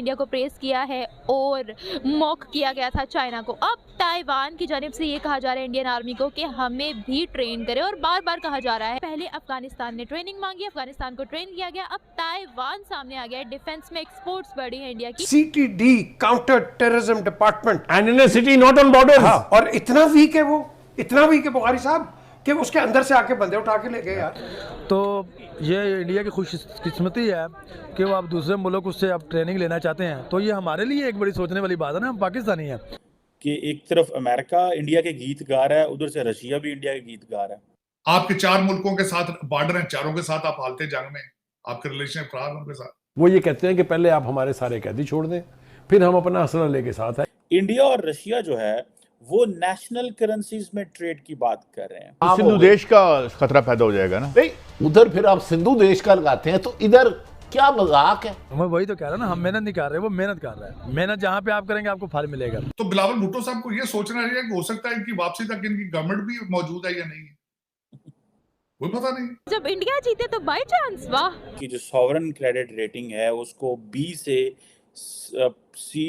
India को press किया है और मॉक किया गया था चाइना को। अब ताइवान की जानिब से ये कहा जा रहा है इंडियन आर्मी को कि हमें भी ट्रेन करे, और बार बार कहा जा रहा है पहले अफगानिस्तान ने ट्रेनिंग मांगी, अफगानिस्तान को ट्रेन किया गया, अब ताइवान सामने आ गया है। डिफेंस में एक्सपोर्ट्स बढ़ी है इंडिया की। CTD counter terrorism department and in city not on border. हाँ, और इतना वीक है वो, इतना वीक है बुखारी साहब कि उसके अंदर से आके बंदे उठा के ले गए यार। तो ये इंडिया की खुशकिस्मती है कि वो आप दूसरे मुल्क उससे आप ट्रेनिंग लेना चाहते हैं, तो ये हमारे लिए एक बड़ी सोचने वाली बात है ना। हम पाकिस्तानी हैं कि एक तरफ अमेरिका इंडिया के गीत गा रहा है, उधर से रशिया भी इंडिया के गीत गा रहा है। आपके 4 मुल्कों के साथ बॉर्डर हैं, चारों के साथ आप हालते जंग में, आपके रिलेशन खराब उनके साथ। वो ये कहते हैं कि पहले आप हमारे सारे कैदी छोड़ दें, फिर हम अपना असला लेके साथ आए। इंडिया और रशिया जो है वो नेशनल करेंसीज में ट्रेड की बात कर रहे हैं। सिंधु देश का खतरा पैदा हो जाएगा ना। उधर फिर आप सिंधु देश का लगाते हैं तो इधर क्या मजाक है। मैं वही तो कह रहा हूँ ना, हम मेहनत नहीं कर रहे, वो मेहनत कर रहा है। मेहनत जहाँ पे आप करेंगे आपको फल मिलेगा। तो बिलावल भुट्टो साहब को ये सोचना चाहिए कि हो सकता है इनकी वापसी तक इनकी गवर्नमेंट भी मौजूद है या नहीं है, कोई पता नहीं। जब इंडिया जीते तो बाई चांस, वाह। कि जो सॉवरन क्रेडिट रेटिंग है उसको B से C++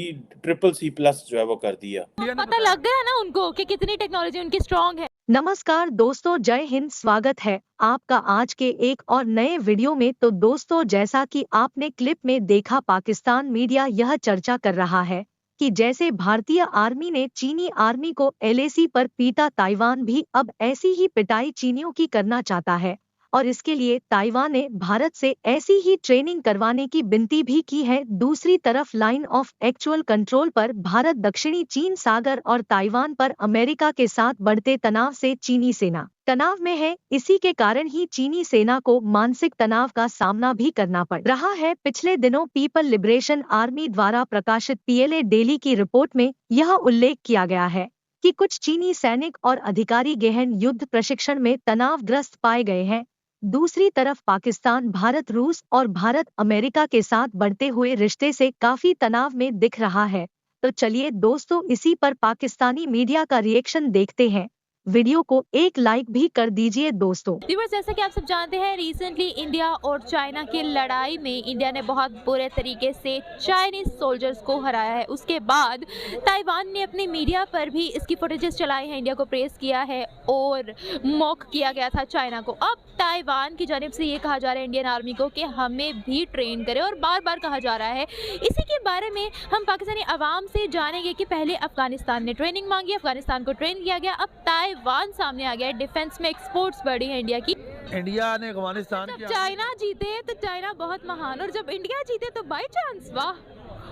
जो है वो कर दिया। पता लग गया ना उनको कि कितनी टेक्नोलॉजी उनकी स्ट्रांग है। नमस्कार दोस्तों, जय हिंद। स्वागत है आपका आज के एक और नए वीडियो में। तो दोस्तों, जैसा कि आपने क्लिप में देखा, पाकिस्तान मीडिया यह चर्चा कर रहा है कि जैसे भारतीय आर्मी ने चीनी आर्मी को LAC पर पीटा, ताइवान भी अब ऐसी ही पिटाई चीनियों की करना चाहता है, और इसके लिए ताइवान ने भारत से ऐसी ही ट्रेनिंग करवाने की विनती भी की है। दूसरी तरफ लाइन ऑफ एक्चुअल कंट्रोल पर भारत दक्षिणी चीन सागर और ताइवान पर अमेरिका के साथ बढ़ते तनाव से चीनी सेना तनाव में है। इसी के कारण ही चीनी सेना को मानसिक तनाव का सामना भी करना पड़ रहा है। पिछले दिनों पीपल लिबरेशन आर्मी द्वारा प्रकाशित PLA डेली की रिपोर्ट में यह उल्लेख किया गया है कि कुछ चीनी सैनिक और अधिकारी गहन युद्ध प्रशिक्षण में तनावग्रस्त पाए गए हैं। दूसरी तरफ पाकिस्तान भारत, रूस और भारत अमेरिका के साथ बढ़ते हुए रिश्ते से काफी तनाव में दिख रहा है। तो चलिए दोस्तों, इसी पर पाकिस्तानी मीडिया का रिएक्शन देखते हैं। वीडियो को एक लाइक भी कर दीजिए दोस्तों। व्यूअर्स, जैसा कि आप सब जानते हैं, रिसेंटली इंडिया और चाइना की लड़ाई में इंडिया ने बहुत बुरे तरीके से चाइनीज सोल्जर्स को हराया है। उसके बाद ताइवान ने अपनी मीडिया पर भी इसकी फुटेजेस चलाई हैं, इंडिया को प्रेस किया है और मॉक किया गया था चाइना को। अब ताइवान की जानिब से ये कहा जा रहा है इंडियन आर्मी को कि हमें भी ट्रेन करे, और बार बार कहा जा रहा है। इसी के बारे में हम पाकिस्तानी अवाम से जानेंगे कि पहले अफगानिस्तान ने ट्रेनिंग मांगी, अफगानिस्तान को ट्रेन किया गया, अब ताइवान सामने आ गया है। डिफेंस में एक्सपोर्ट्स बढ़ी है इंडिया की। इंडिया ने अफगानिस्तान जब चाइना जीते तो चाइना बहुत महान, और जब इंडिया जीते तो बाई चांस, वाह।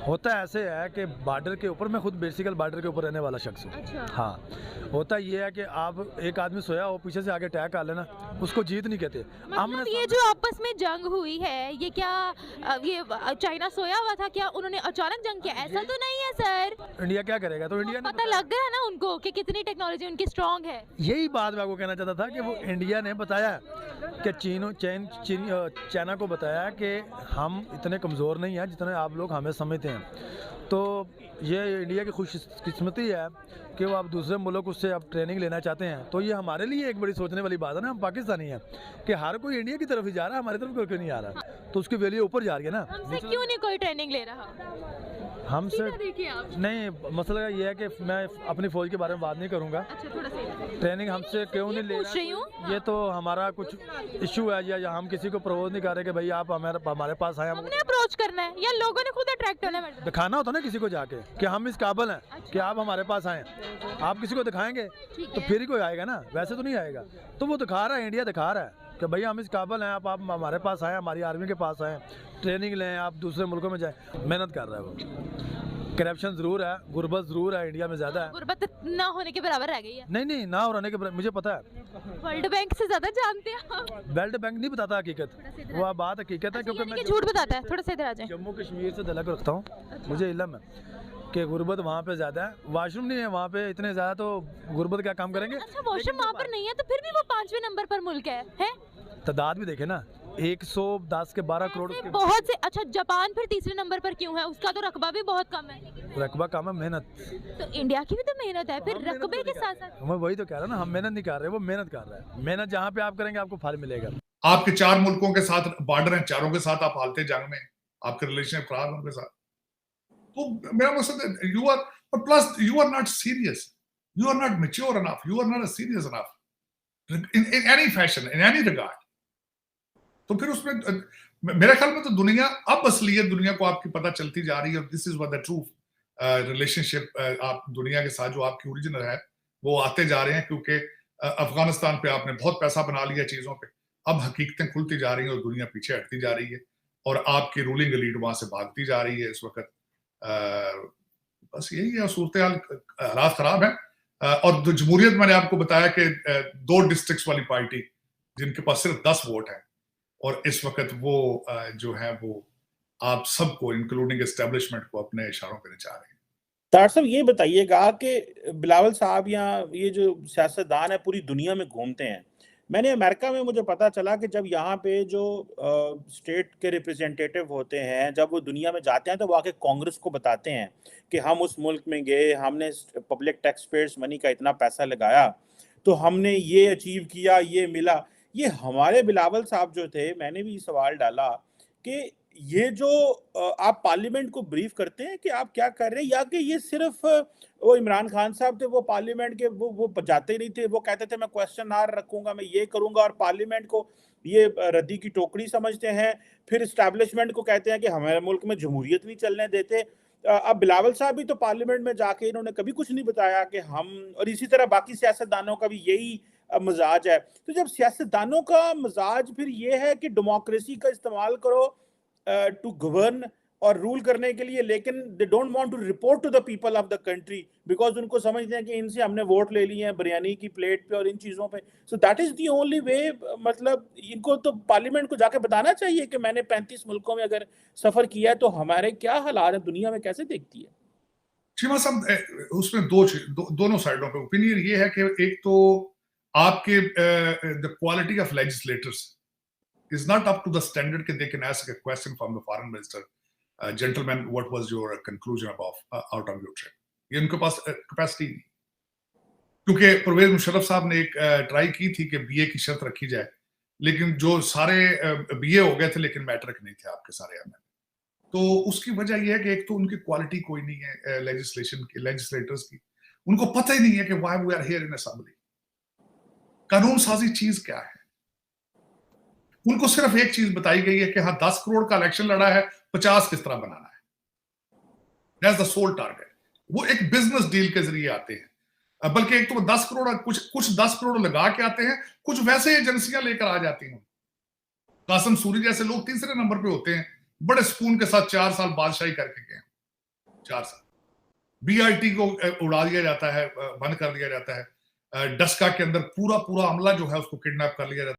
होता ऐसे है कि बॉर्डर के ऊपर, मैं खुद बेसिकल बॉर्डर के ऊपर रहने वाला शख्स हूँ। अच्छा। हाँ, होता ये है कि आप एक आदमी सोया हो, पीछे से आगे अटैक कर लेना, उसको जीत नहीं कहते। मतलब ये जो आपस में जंग हुई है, ये क्या ये चाइना सोया हुआ था क्या? उन्होंने अचानक जंग किया? ऐसा तो नहीं है सर। इंडिया क्या करेगा? तो इंडिया ने पता लग गया ना उनको कि कितनी टेक्नोलॉजी उनकी स्ट्रांग है। यही बात मैं आपको कहना चाहता था कि वो इंडिया ने बताया कि चाइना को बताया कि हम इतने कमज़ोर नहीं हैं जितने आप लोग हमें समझते हैं। तो ये इंडिया की खुशकिस्मती है कि वो आप दूसरे मुल्क उससे आप ट्रेनिंग लेना चाहते हैं, तो ये हमारे लिए एक बड़ी सोचने वाली बात है ना। हम पाकिस्तानी हैं कि हर कोई इंडिया की तरफ ही जा रहा है, हमारी तरफ कोई नहीं आ रहा, तो उसकी वैल्यू ऊपर जा रही है ना। हमसे क्यों नहीं कोई ट्रेनिंग ले रहा? हमसे नहीं, मसला ये है कि मैं अपनी फौज के बारे में बात नहीं करूँगा। अच्छा, थोड़ा सा ट्रेनिंग हमसे क्यों नहीं ले रहा, ये तो हमारा कुछ इशू है, या हम किसी को प्रपोज नहीं कर रहे कि भाई आप हमारे पास आए। हमने अप्रोच करना है या लोगों ने खुद अट्रैक्ट होना है? दिखाना होता ना किसी को जाके कि हम इस काबिल हैं कि आप हमारे पास आए। आप किसी को दिखाएंगे तो फिर ही कोई आएगा ना, वैसे तो नहीं आएगा। तो वो दिखा रहा है, इंडिया दिखा रहा है कि भाई हम इस काबिल हैं, आप हमारे पास आए, हमारी आर्मी के पास आए, ट्रेनिंग लें, आप दूसरे मुल्कों में जाएं। मेहनत कर रहा है वो। करप्शन जरूर है, गुर्बत जरूर है, इंडिया में ज्यादा है। गुर्बत ना होने के बराबर रह गई है। नहीं, ना होने के मुझे पता है। वर्ल्ड बैंक से ज्यादा जानते हैं आप। वर्ल्ड बैंक नहीं बताता हकीकत, वो बात हकीकत है, क्योंकि मैं झूठ बताता है। थोड़ा सा इधर आ जाए। जम्मू कश्मीर से तलक रखता हूँ, मुझे इल्म है कि गुर्बत वहाँ पे ज्यादा है। वॉशरूम नहीं है वहाँ पे इतने ज्यादा, तो गुर्बत क्या काम करेंगे? अच्छा, वॉशरूम वहाँ पर नहीं है तो फिर भी वो 5वें नंबर पर मुल्क है? तादाद भी देखे ना, 110 के 12 करोड़ के बहुत से। अच्छा, जापान फिर तीसरे नंबर पर क्यों है? उसका तो रकबा भी बहुत कम है। रकबा कम है, मेहनत तो इंडिया की भी तो मेहनत है, फिर रकबे के साथ साथ। मैं वही तो कह रहा हूँ ना, हम मेहनत नहीं कर रहे, वो मेहनत कर रहा है। मेहनत जहाँ पे आप करेंगे आपको फल मिलेगा। आपके 4 मुल्कों के साथ बॉर्डर हैं, चारों के साथ आप हालते जंग में, आपके रिलेशन खराब उनके साथ। तो मेरा मकसद है you are, plus you are not serious, you are not mature enough, you are not serious enough in any fashion, in any regard. तो फिर उसमें मेरे ख्याल में तो दुनिया, अब असलियत दुनिया को आपकी पता चलती जा रही है। This is what the true relationship आप दुनिया के साथ जो आपकी ओरिजिनल है वो आते जा रहे हैं, क्योंकि अफगानिस्तान पे आपने बहुत पैसा बना लिया चीजों पे, अब हकीकतें खुलती जा रही हैं और दुनिया पीछे हटती जा रही है और आपकी रूलिंग एलीट वहां से भागती जा रही है इस वक्त। बस यही है सूरत हाल, हालात खराब है। और जमहूरियत, मैंने आपको बताया कि 2 डिस्ट्रिक्ट्स वाली पार्टी जिनके पास सिर्फ 10 वोट है, और इस वक्त वो जो है वो आप सबको इंक्लूडिंग एस्टेब्लिशमेंट को अपने इशारों पे नचा रहे हैं। तार साहब ये बताइएगा कि बिलावल साहब या ये जो सियासतदान है पूरी दुनिया में घूमते हैं। मैंने अमेरिका में मुझे पता चला कि जब यहाँ पे जो स्टेट के रिप्रेजेंटेटिव होते हैं, जब वो दुनिया में जाते हैं तो वो आके कांग्रेस को बताते हैं कि हम उस मुल्क में गए, हमने पब्लिक टैक्स पेयर्स मनी का इतना पैसा लगाया, तो हमने ये अचीव किया, ये मिला। ये हमारे बिलावल साहब जो थे, मैंने भी सवाल डाला कि ये जो आप पार्लियामेंट को ब्रीफ करते हैं कि आप क्या कर रहे हैं, या कि ये सिर्फ वो इमरान खान साहब थे, वो पार्लियामेंट के वो जाते ही नहीं थे, वो कहते थे मैं क्वेश्चन आवर रखूंगा, मैं ये करूंगा, और पार्लियामेंट को ये रद्दी की टोकरी समझते हैं, फिर इस्टेब्लिशमेंट को कहते हैं कि हमारे मुल्क में जमहूरियत नहीं चलने देते। अब बिलावल साहब भी तो पार्लियामेंट में जाके इन्होंने कभी कुछ नहीं बताया कि हम, और इसी तरह बाकी सियासतदानों का भी यही मजाज है। तो जब सियासतदानों का मजाज फिर ये है कि डेमोक्रेसी का इस्तेमाल करो टू गवर्न और रूल करने के लिए, लेकिन they don't want to report to the people of the country, because उनको समझते हैं कि इनसे हमने वोट ले लिए हैं बिरयानी की प्लेट पे और इन चीज़ों पे। So that is the only way. मतलब इनको तो पार्लियामेंट को जाके बताना चाहिए कि मैंने 35 मुल्कों में अगर सफ़र किया है तो हमारे क्या हालात है, दुनिया में कैसे देखती है। चीमा साहब, उसमें दोनों साइडों पे ओपिनियन ये है कि एक तो आपके the quality of legislators is not up to the standard that they can ask a question from the foreign minister, gentlemen, what was your conclusion about out of your trip? ये उनके पास capacity नहीं, क्योंकि परवेज मुशर्रफ साहब ने एक try की थी कि बीए की शर्त रखी जाए, लेकिन जो सारे बीए हो गए थे लेकिन मैट्रिक नहीं थे आपके सारे एमएन। तो उसकी वजह यह है कि एक तो उनकी क्वालिटी कोई नहीं है लेजिस्लेशन की, लेजिस्लेटर्स की, उनको पता ही नहीं है कि why we are here in assembly, कानून साजी चीज क्या है। उनको सिर्फ एक चीज बताई गई है कि हाँ 10 करोड़ का इलेक्शन लड़ा है, 50 किस तरह बनाना है, दैट्स द सोल टारगेट। वो एक बिजनेस डील के जरिए आते हैं, बल्कि एक तो 10 करोड़ कुछ 10 करोड़ लगा के आते हैं, कुछ वैसे एजेंसियां लेकर आ जाती हैं। कासिम सूरी जैसे लोग तीसरे नंबर पे होते हैं, बड़े सुकून के साथ 4 साल बादशाही करके गए, 4 साल। बीआईटी को उड़ा दिया जाता है, बंद कर दिया जाता है, डस्का के अंदर पूरा अमला जो है उसको किडनैप कर लिया जाता है।